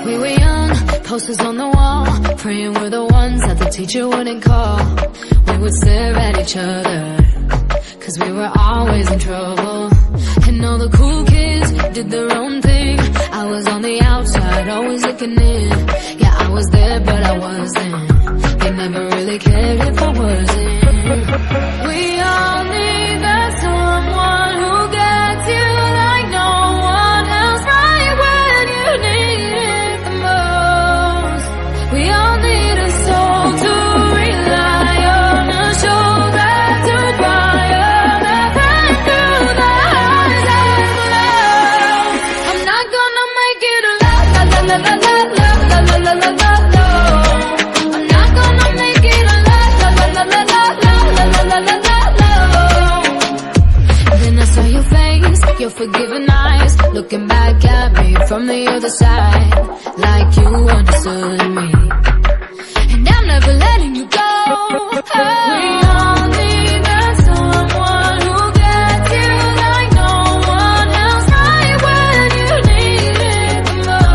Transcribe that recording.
We were young, posters on the wall, praying we're the ones that the teacher wouldn't call. We would stare at each other, cause we were always in trouble. And all the cool kids did their own thing. I was on the outside, always looking in. Yeah, I was there, but I wasn't. They never really cared if I wasn't. We all need that someone who gets you like no one else, right when you need it the most. We all need a soul to rely on, a shoulder to cry on, a path through the highs and lows. I'm not gonna make it alone, la la la la la la la la la la la. I'm not gonna make it alone, la la la la la la la la la la. Then I saw your face, your forgiving eyes, looking back at me from the other side, like you understood